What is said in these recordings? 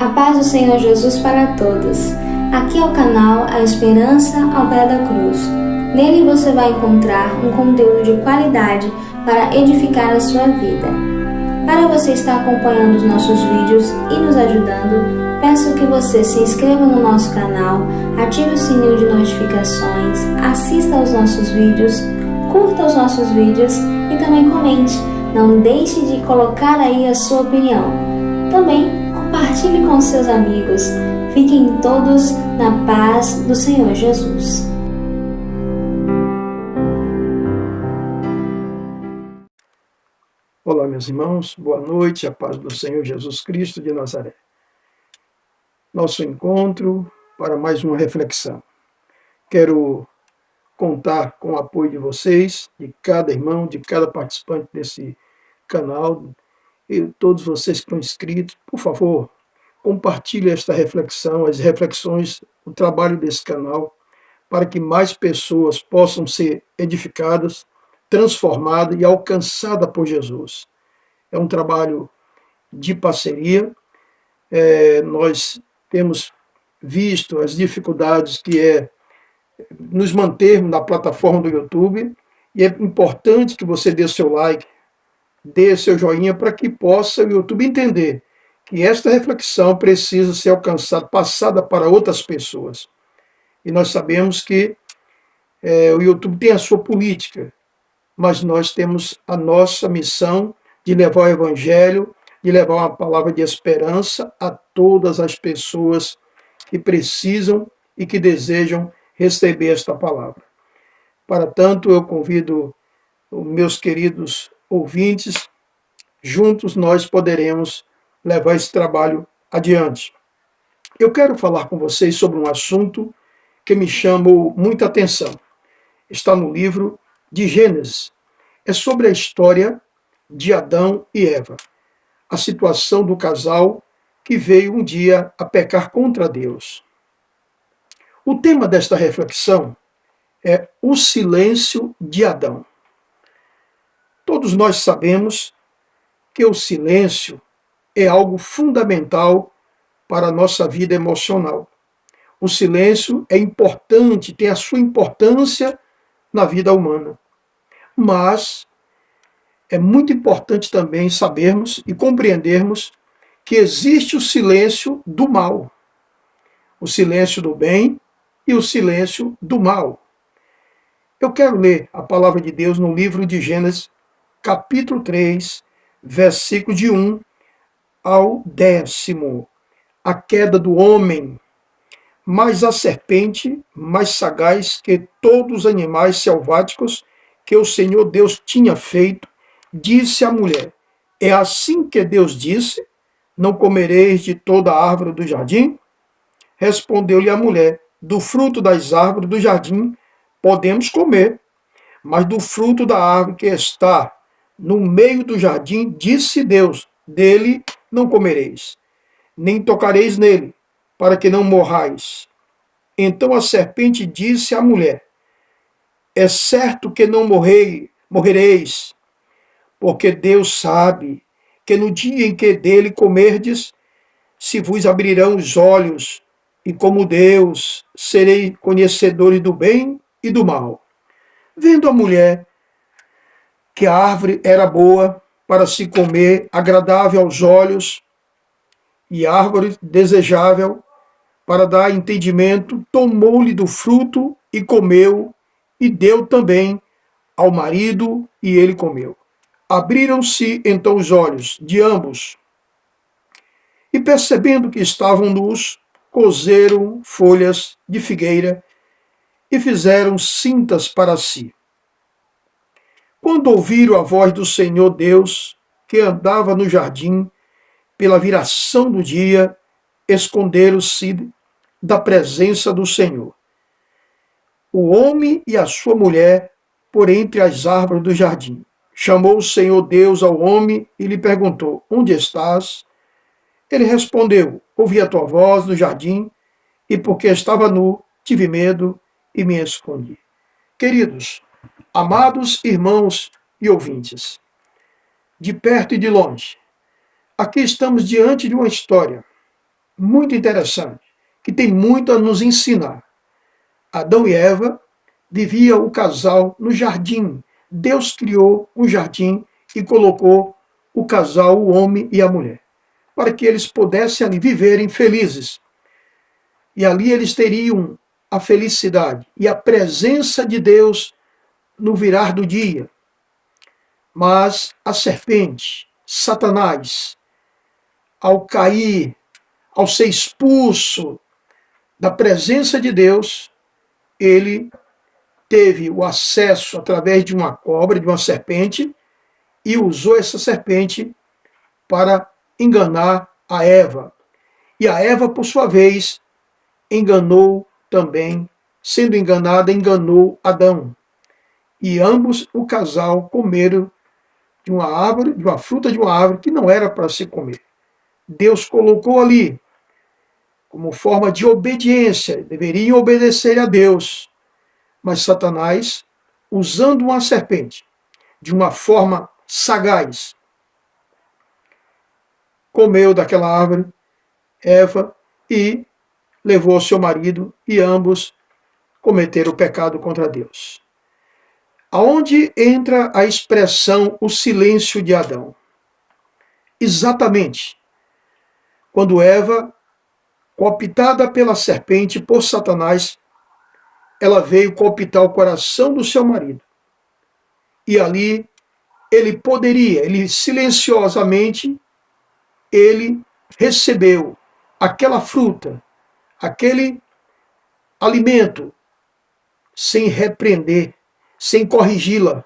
A paz do Senhor Jesus para todos. Aqui é o canal A Esperança ao Pé da Cruz. Nele você vai encontrar um conteúdo de qualidade para edificar a sua vida. Para você estar acompanhando os nossos vídeos e nos ajudando, peço que você se inscreva no nosso canal, ative o sininho de notificações, assista aos nossos vídeos, curta os nossos vídeos e também comente. Não deixe de colocar aí a sua opinião. Também compartilhe com seus amigos. Fiquem todos na paz do Senhor Jesus. Olá, meus irmãos, boa noite, a paz do Senhor Jesus Cristo de Nazaré. Nosso encontro para mais uma reflexão. Quero contar com o apoio de vocês, de cada irmão, de cada participante desse canal, e todos vocês que estão inscritos. Por favor, compartilhe esta reflexão, as reflexões, o trabalho desse canal, para que mais pessoas possam ser edificadas, transformada e alcançada por Jesus. É um trabalho de parceria. Nós temos visto as dificuldades que é nos mantermos na plataforma do YouTube, e é importante que você dê seu like, dê seu joinha, para que possa o YouTube entender que esta reflexão precisa ser alcançada, passada para outras pessoas. E nós sabemos que o YouTube tem a sua política, mas nós temos a nossa missão de levar o Evangelho, de levar uma palavra de esperança a todas as pessoas que precisam e que desejam receber esta palavra. Para tanto, eu convido os meus queridos ouvintes, juntos nós poderemos levar esse trabalho adiante. Eu quero falar com vocês sobre um assunto que me chamou muita atenção. Está no livro de Gênesis. É sobre a história de Adão e Eva, a situação do casal que veio um dia a pecar contra Deus. O tema desta reflexão é o silêncio de Adão. Todos nós sabemos que o silêncio é algo fundamental para a nossa vida emocional. O silêncio é importante, tem a sua importância na vida humana. Mas é muito importante também sabermos e compreendermos que existe o silêncio do mal, o silêncio do bem e o silêncio do mal. Eu quero ler a palavra de Deus no livro de Gênesis, capítulo 3, versículo de 1 ao 10. A queda do homem. Mas a serpente, mais sagaz que todos os animais selváticos que o Senhor Deus tinha feito, disse à mulher: é assim que Deus disse, não comereis de toda a árvore do jardim? Respondeu-lhe a mulher: do fruto das árvores do jardim podemos comer, mas do fruto da árvore que está no meio do jardim, disse Deus, dele não comereis, nem tocareis nele, para que não morrais. Então a serpente disse à mulher: é certo que não morrereis, porque Deus sabe que no dia em que dele comerdes, se vos abrirão os olhos, e como Deus, serei conhecedores do bem e do mal. Vendo a mulher que a árvore era boa para se comer, agradável aos olhos, e árvore desejável para dar entendimento, tomou-lhe do fruto e comeu, e deu também ao marido, e ele comeu. Abriram-se então os olhos de ambos, e percebendo que estavam nus, coseram folhas de figueira e fizeram cintas para si. Quando ouviram a voz do Senhor Deus, que andava no jardim, pela viração do dia, esconderam-se da presença do Senhor, o homem e a sua mulher, por entre as árvores do jardim. Chamou o Senhor Deus ao homem e lhe perguntou: onde estás? Ele respondeu: ouvi a tua voz no jardim, e porque estava nu, tive medo e me escondi. Queridos, amados irmãos e ouvintes, de perto e de longe, aqui estamos diante de uma história muito interessante, que tem muito a nos ensinar. Adão e Eva viviam o casal no jardim. Deus criou um jardim e colocou o casal, o homem e a mulher, para que eles pudessem ali viverem felizes. E ali eles teriam a felicidade e a presença de Deus no virar do dia. Mas a serpente, Satanás, ao cair, ao ser expulso da presença de Deus, ele teve o acesso através de uma cobra, de uma serpente, e usou essa serpente para enganar a Eva. E a Eva, por sua vez, enganou também, sendo enganada, enganou Adão. E ambos, o casal, comeram de uma árvore, de uma fruta de uma árvore que não era para se comer. Deus colocou ali como forma de obediência, deveriam obedecer a Deus. Mas Satanás, usando uma serpente de uma forma sagaz, comeu daquela árvore, Eva, e levou seu marido, e ambos cometeram o pecado contra Deus. Aonde entra a expressão o silêncio de Adão? Exatamente quando Eva, cooptada pela serpente por Satanás, ela veio cooptar o coração do seu marido. E ali ele silenciosamente, ele recebeu aquela fruta, aquele alimento, sem repreender, sem corrigi-la.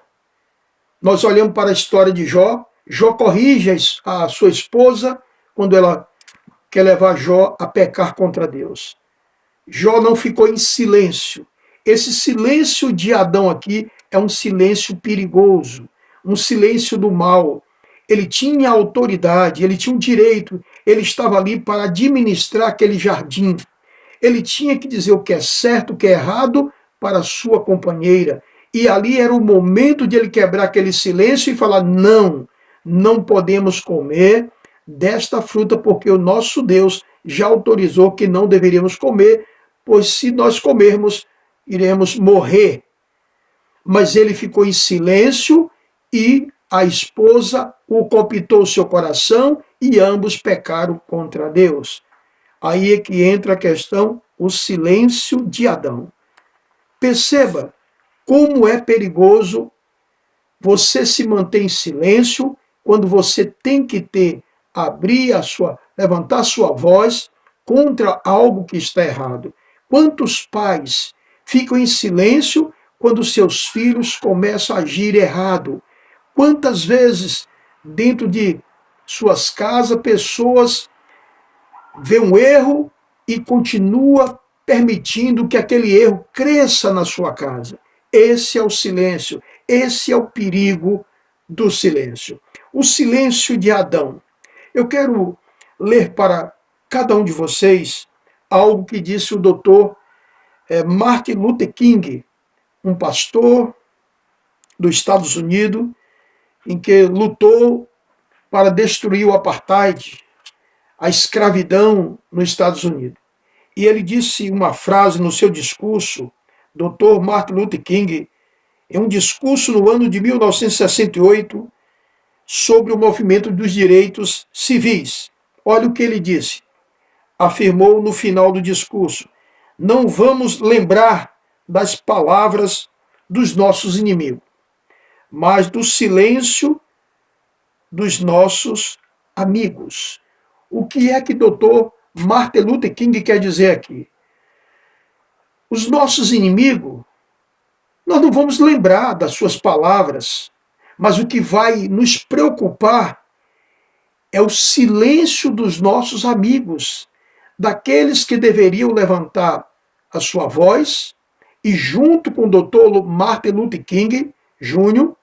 Nós olhamos para a história de Jó. Jó corrige a sua esposa quando ela quer levar Jó a pecar contra Deus. Jó não ficou em silêncio. Esse silêncio de Adão aqui é um silêncio perigoso, um silêncio do mal. Ele tinha autoridade, ele tinha um direito, ele estava ali para administrar aquele jardim. Ele tinha que dizer o que é certo, o que é errado para a sua companheira. E ali era o momento de ele quebrar aquele silêncio e falar: não, não podemos comer desta fruta, porque o nosso Deus já autorizou que não deveríamos comer, pois se nós comermos, iremos morrer. Mas ele ficou em silêncio e a esposa o cooptou seu coração e ambos pecaram contra Deus. Aí é que entra a questão, o silêncio de Adão. Perceba como é perigoso você se manter em silêncio quando você tem que levantar a sua voz contra algo que está errado. Quantos pais ficam em silêncio quando seus filhos começam a agir errado? Quantas vezes dentro de suas casas pessoas vê um erro e continua permitindo que aquele erro cresça na sua casa? Esse é o silêncio, esse é o perigo do silêncio. O silêncio de Adão. Eu quero ler para cada um de vocês algo que disse o doutor Martin Luther King, um pastor dos Estados Unidos, em que lutou para destruir o apartheid, a escravidão nos Estados Unidos. E ele disse uma frase no seu discurso, Dr. Martin Luther King, em um discurso no ano de 1968, sobre o movimento dos direitos civis. Olha o que ele disse. Afirmou no final do discurso: não vamos lembrar das palavras dos nossos inimigos, mas do silêncio dos nossos amigos. O que é que Dr. Martin Luther King quer dizer aqui? Os nossos inimigos, nós não vamos lembrar das suas palavras, mas o que vai nos preocupar é o silêncio dos nossos amigos, daqueles que deveriam levantar a sua voz e, junto com o Dr. Martin Luther King Jr.,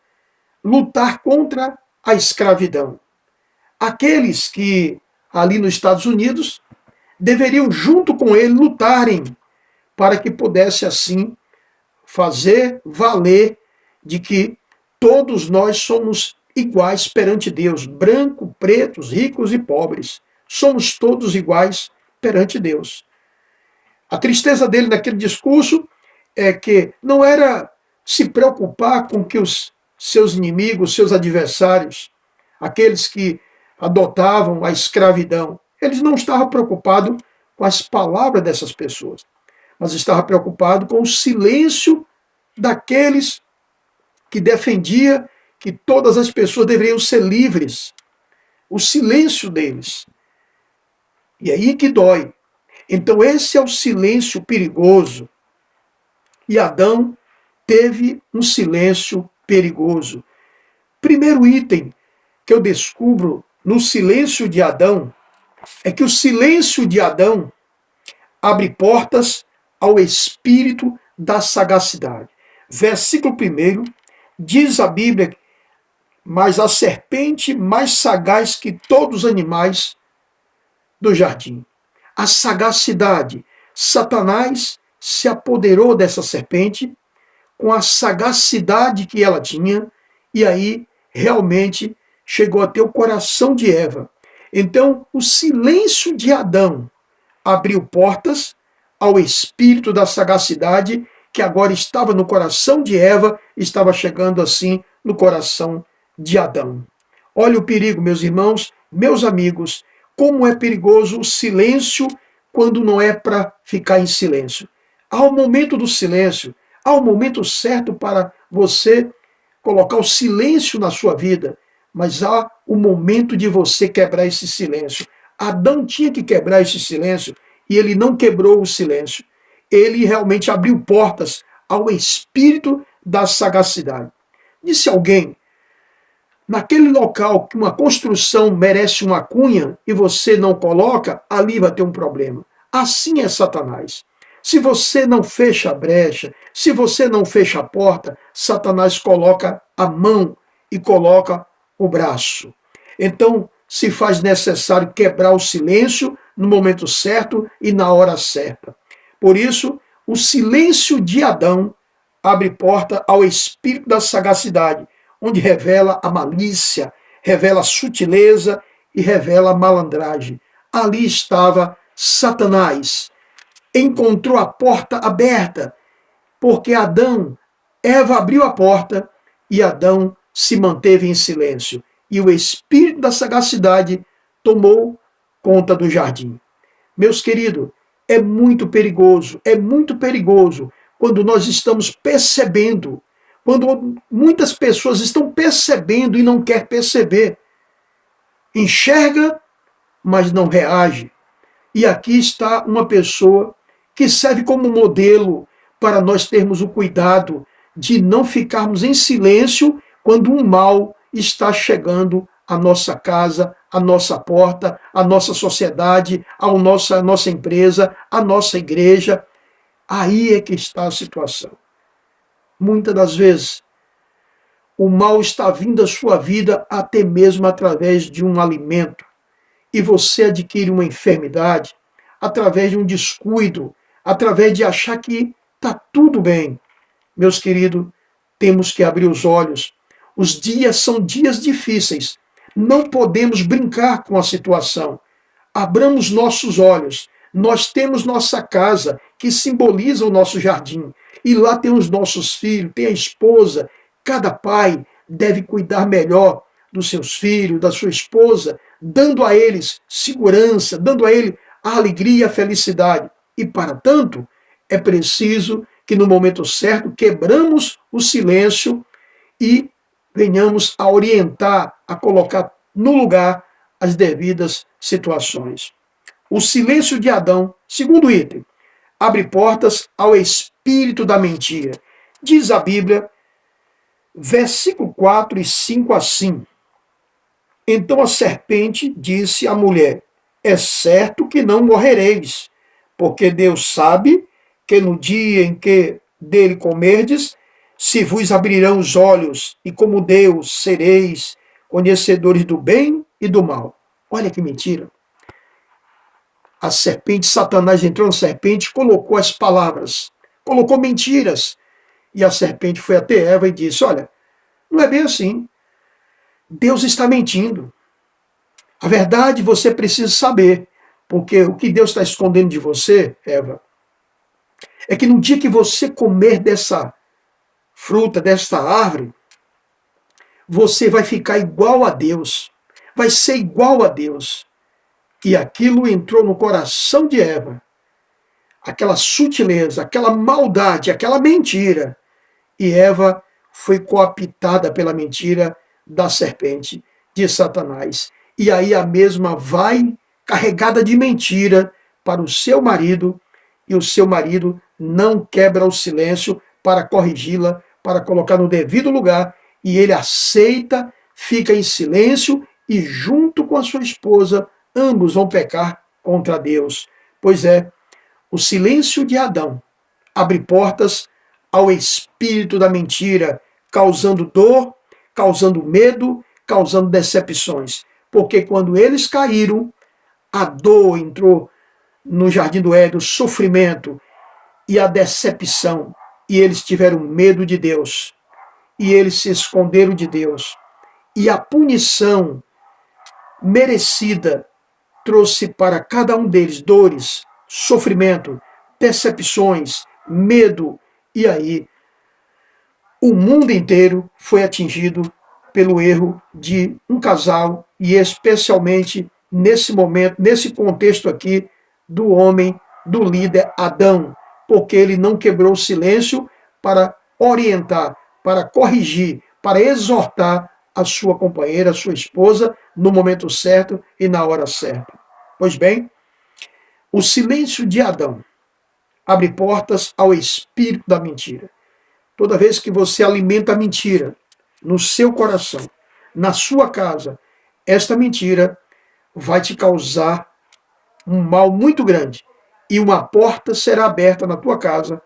lutar contra a escravidão. Aqueles que, ali nos Estados Unidos, deveriam, junto com ele, lutarem para que pudesse, assim, fazer valer de que todos nós somos iguais perante Deus, branco, pretos, ricos e pobres. Somos todos iguais perante Deus. A tristeza dele naquele discurso é que não era se preocupar com que os seus inimigos, seus adversários, aqueles que adotavam a escravidão, eles não estavam preocupados com as palavras dessas pessoas, mas estavam preocupados com o silêncio daqueles que defendia que todas as pessoas deveriam ser livres. O silêncio deles. E aí que dói. Então esse é o silêncio perigoso. E Adão teve um silêncio perigoso. Primeiro item que eu descubro no silêncio de Adão é que o silêncio de Adão abre portas ao espírito da sagacidade. Versículo 1 diz a Bíblia: mas a serpente mais sagaz que todos os animais do jardim. A sagacidade. Satanás se apoderou dessa serpente com a sagacidade que ela tinha, e aí realmente chegou até o coração de Eva. Então, o silêncio de Adão abriu portas ao espírito da sagacidade que agora estava no coração de Eva, estava chegando assim no coração de Adão. Olha o perigo, meus irmãos, meus amigos, como é perigoso o silêncio quando não é para ficar em silêncio. Há o momento do silêncio, há o momento certo para você colocar o silêncio na sua vida, mas há o momento de você quebrar esse silêncio. Adão tinha que quebrar esse silêncio e ele não quebrou o silêncio. Ele realmente abriu portas ao espírito da sagacidade. Disse alguém: naquele local que uma construção merece uma cunha e você não coloca, ali vai ter um problema. Assim é Satanás. Se você não fecha a brecha, se você não fecha a porta, Satanás coloca a mão e coloca o braço. Então, se faz necessário quebrar o silêncio no momento certo e na hora certa. Por isso, o silêncio de Adão abre porta ao espírito da sagacidade, onde revela a malícia, revela a sutileza e revela a malandragem. Ali estava Satanás. Encontrou a porta aberta, porque Eva abriu a porta e Adão se manteve em silêncio. E o espírito da sagacidade tomou conta do jardim. Meus queridos, é muito perigoso quando nós estamos percebendo, quando muitas pessoas estão percebendo e não quer perceber. Enxerga, mas não reage. E aqui está uma pessoa que serve como modelo para nós termos o cuidado de não ficarmos em silêncio quando um mal está chegando à nossa casa, à nossa porta, à nossa sociedade, à nossa empresa, à nossa igreja. Aí é que está a situação. Muitas das vezes, o mal está vindo à sua vida até mesmo através de um alimento. E você adquire uma enfermidade através de um descuido, através de achar que está tudo bem. Meus queridos, temos que abrir os olhos. Os dias são dias difíceis. Não podemos brincar com a situação. Abramos nossos olhos. Nós temos nossa casa, que simboliza o nosso jardim. E lá tem os nossos filhos, tem a esposa. Cada pai deve cuidar melhor dos seus filhos, da sua esposa, dando a eles segurança, dando a eles a alegria e a felicidade. E, para tanto, é preciso que no momento certo quebramos o silêncio e venhamos a orientar, a colocar no lugar as devidas situações. O silêncio de Adão, segundo item, abre portas ao espírito da mentira. Diz a Bíblia, versículo 4 e 5 assim: então a serpente disse à mulher: é certo que não morrereis, porque Deus sabe que no dia em que dele comerdes, se vos abrirão os olhos, e como Deus sereis conhecedores do bem e do mal. Olha que mentira. A serpente, Satanás entrou na serpente, colocou as palavras, colocou mentiras. E a serpente foi até Eva e disse: olha, não é bem assim. Deus está mentindo. A verdade você precisa saber, Porque o que Deus está escondendo de você, Eva, é que no dia que você comer dessa fruta, dessa árvore, você vai ficar igual a Deus, vai ser igual a Deus. E aquilo entrou no coração de Eva, aquela sutileza, aquela maldade, aquela mentira. E Eva foi cooptada pela mentira da serpente, de Satanás. E aí a mesma vai carregada de mentira para o seu marido, e o seu marido não quebra o silêncio para corrigi-la, para colocar no devido lugar, e ele aceita, fica em silêncio, e junto com a sua esposa, ambos vão pecar contra Deus. Pois é, o silêncio de Adão abre portas ao espírito da mentira, causando dor, causando medo, causando decepções. Porque quando eles caíram, a dor entrou no jardim do Éden, o sofrimento e a decepção. E eles tiveram medo de Deus. E eles se esconderam de Deus. E a punição merecida trouxe para cada um deles dores, sofrimento, decepções, medo. E aí, o mundo inteiro foi atingido pelo erro de um casal, e especialmente nesse momento, nesse contexto aqui, do homem, do líder Adão, porque ele não quebrou o silêncio para orientar, para corrigir, para exortar a sua companheira, a sua esposa, no momento certo e na hora certa. Pois bem, o silêncio de Adão abre portas ao espírito da mentira. Toda vez que você alimenta a mentira no seu coração, na sua casa, esta mentira vai te causar um mal muito grande. E uma porta será aberta na tua casa,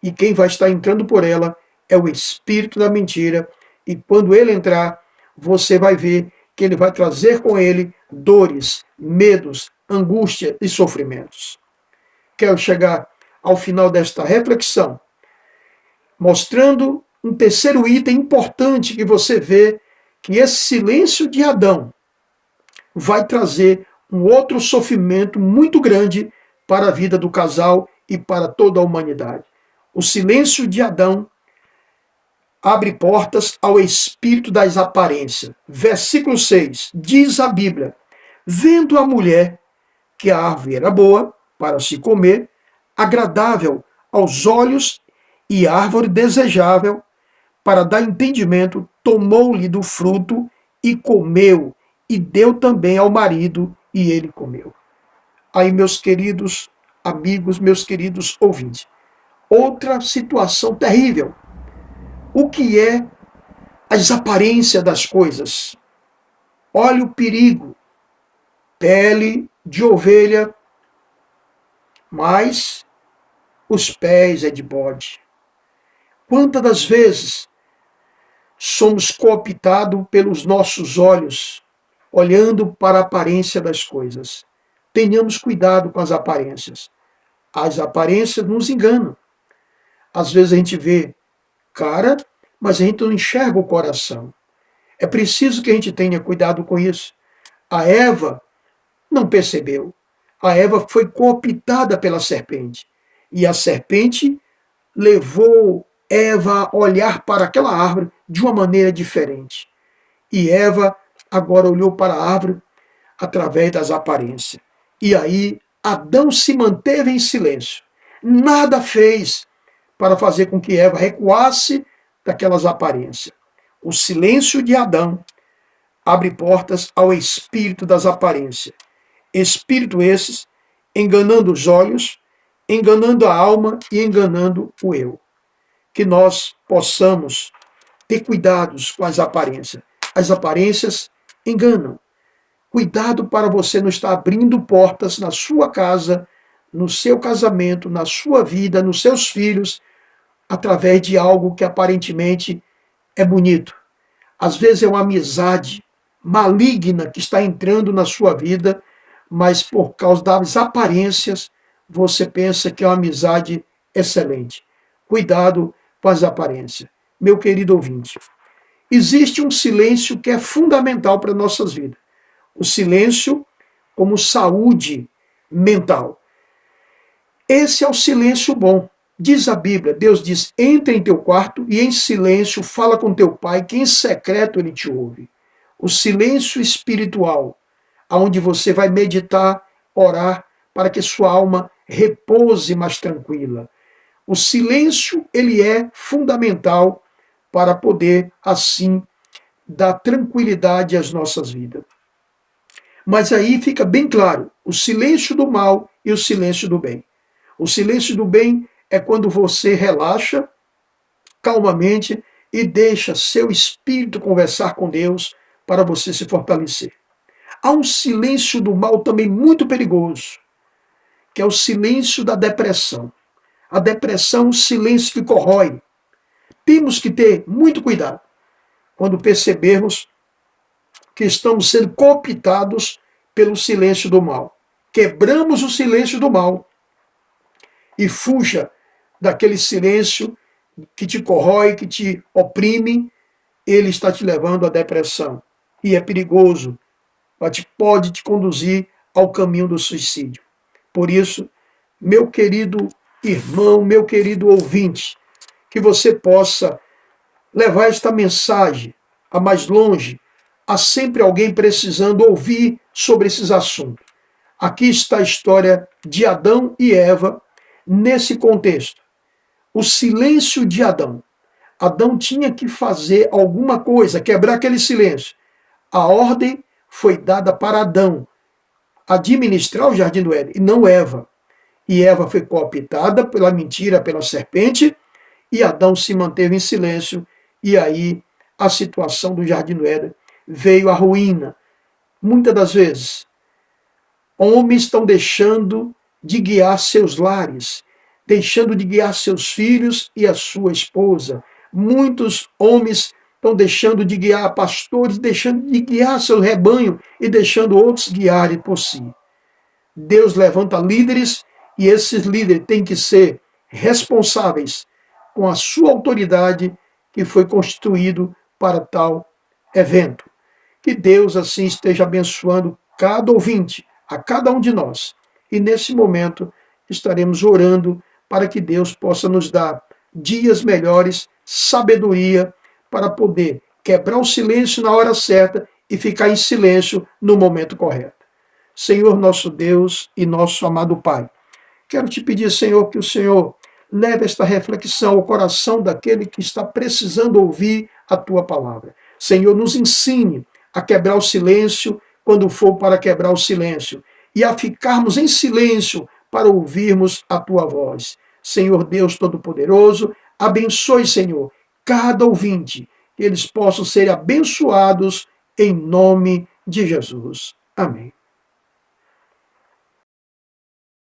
e quem vai estar entrando por ela é o espírito da mentira. E quando ele entrar, você vai ver que ele vai trazer com ele dores, medos, angústia e sofrimentos. Quero chegar ao final desta reflexão, mostrando um terceiro item importante que você vê, que esse silêncio de Adão vai trazer um outro sofrimento muito grande para a vida do casal e para toda a humanidade. O silêncio de Adão abre portas ao espírito das aparências. Versículo 6, diz a Bíblia: vendo a mulher que a árvore era boa para se comer, agradável aos olhos e árvore desejável para dar entendimento, tomou-lhe do fruto e comeu, e deu também ao marido, e ele comeu. Aí, meus queridos amigos, meus queridos ouvintes, outra situação terrível. O que é as aparências das coisas? Olha o perigo. Pele de ovelha, mas os pés é de bode. Quantas das vezes somos cooptados pelos nossos olhos, olhando para a aparência das coisas? Tenhamos cuidado com as aparências. As aparências nos enganam. Às vezes a gente vê cara, mas a gente não enxerga o coração. É preciso que a gente tenha cuidado com isso. A Eva não percebeu. A Eva foi cooptada pela serpente. E a serpente levou Eva a olhar para aquela árvore de uma maneira diferente. E Eva agora olhou para a árvore através das aparências. E aí Adão se manteve em silêncio. Nada fez para fazer com que Eva recuasse daquelas aparências. O silêncio de Adão abre portas ao espírito das aparências. Espírito esses enganando os olhos, enganando a alma e enganando o eu. Que nós possamos ter cuidados com as aparências. As aparências enganam. Cuidado para você não estar abrindo portas na sua casa, no seu casamento, na sua vida, nos seus filhos, através de algo que aparentemente é bonito. Às vezes é uma amizade maligna que está entrando na sua vida, mas por causa das aparências, você pensa que é uma amizade excelente. Cuidado com as aparências. Meu querido ouvinte, existe um silêncio que é fundamental para nossas vidas. O silêncio como saúde mental. Esse é o silêncio bom. Diz a Bíblia, Deus diz, entra em teu quarto e em silêncio fala com teu pai, que em secreto ele te ouve. O silêncio espiritual, onde você vai meditar, orar, para que sua alma repouse mais tranquila. O silêncio, ele é fundamental para poder, assim, dar tranquilidade às nossas vidas. Mas aí fica bem claro, o silêncio do mal e o silêncio do bem. O silêncio do bem é quando você relaxa calmamente e deixa seu espírito conversar com Deus para você se fortalecer. Há um silêncio do mal também muito perigoso, que é o silêncio da depressão. A depressão é um silêncio que corrói. Temos que ter muito cuidado quando percebermos que estamos sendo cooptados pelo silêncio do mal. Quebramos o silêncio do mal e fuja daquele silêncio que te corrói, que te oprime. Ele está te levando à depressão e é perigoso, pode te conduzir ao caminho do suicídio. Por isso, meu querido irmão, meu querido ouvinte, que você possa levar esta mensagem a mais longe. Há sempre alguém precisando ouvir sobre esses assuntos. Aqui está a história de Adão e Eva nesse contexto. O silêncio de Adão. Adão tinha que fazer alguma coisa, quebrar aquele silêncio. A ordem foi dada para Adão administrar o jardim do Éden, e não Eva. E Eva foi cooptada pela mentira, pela serpente, e Adão se manteve em silêncio, e aí a situação do jardim do Éden veio à ruína. Muitas das vezes, homens estão deixando de guiar seus lares, deixando de guiar seus filhos e a sua esposa. Muitos homens estão deixando de guiar pastores, deixando de guiar seu rebanho e deixando outros guiarem por si. Deus levanta líderes e esses líderes têm que ser responsáveis com a sua autoridade que foi constituído para tal evento. Que Deus assim esteja abençoando cada ouvinte, a cada um de nós. E nesse momento estaremos orando para que Deus possa nos dar dias melhores, sabedoria, para poder quebrar o silêncio na hora certa e ficar em silêncio no momento correto. Senhor nosso Deus e nosso amado Pai, quero te pedir, Senhor, que o Senhor leve esta reflexão ao coração daquele que está precisando ouvir a Tua palavra. Senhor, nos ensine a quebrar o silêncio quando for para quebrar o silêncio e a ficarmos em silêncio para ouvirmos a Tua voz. Senhor Deus Todo-Poderoso, abençoe, Senhor, cada ouvinte, que eles possam ser abençoados em nome de Jesus. Amém.